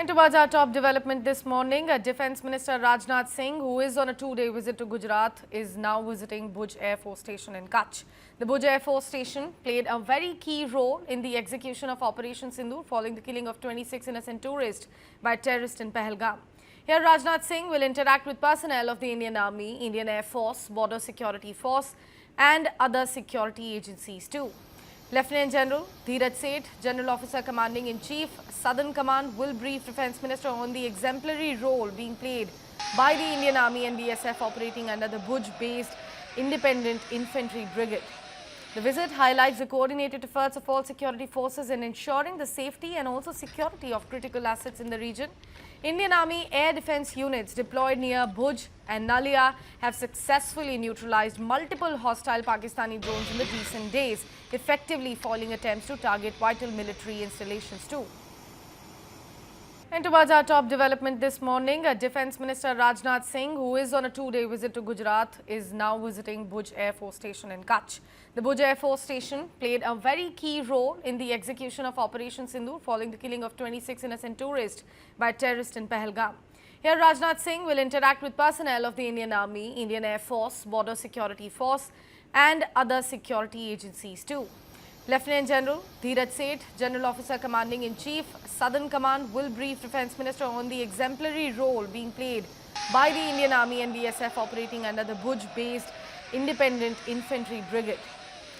And towards our top development this morning, Defence Minister Rajnath Singh, who is on a two-day visit to Gujarat, is now visiting Bhuj Air Force Station in Kutch. The Bhuj Air Force Station played a very key role in the execution of Operation Sindoor following the killing of 26 innocent tourists by terrorists in Pahalgam. Here, Rajnath Singh will interact with personnel of the Indian Army, Indian Air Force, Border Security Force and other security agencies too. Lieutenant General Dheeraj Seth, General Officer Commanding in Chief, Southern Command, will brief Defence Minister on the exemplary role being played by the Indian Army and BSF operating under the Bhuj-based Independent Infantry Brigade. The visit highlights the coordinated efforts of all security forces in ensuring the safety and also security of critical assets in the region. Indian Army air defence units deployed near Bhuj and Nalia have successfully neutralized multiple hostile Pakistani drones in the recent days, effectively foiling attempts to target vital military installations too. And towards our top development this morning, Defence Minister Rajnath Singh, who is on a two-day visit to Gujarat, is now visiting Bhuj Air Force Station in Kutch. The Bhuj Air Force Station played a very key role in the execution of Operation Sindoor following the killing of 26 innocent tourists by terrorists in Pahalgam. Here, Rajnath Singh will interact with personnel of the Indian Army, Indian Air Force, Border Security Force and other security agencies too. Lieutenant General Dheeraj Seth, General Officer Commanding in Chief, Southern Command, will brief Defence Minister on the exemplary role being played by the Indian Army and BSF operating under the Bhuj-based Independent Infantry Brigade.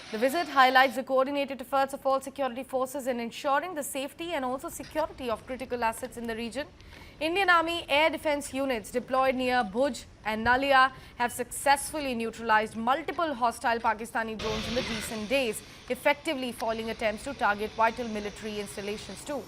The visit highlights the coordinated efforts of all security forces in ensuring the safety and also security of critical assets in the region. Indian Army air defence units deployed near Bhuj and Nalia have successfully neutralized multiple hostile Pakistani drones in the recent days, effectively foiling attempts to target vital military installations too.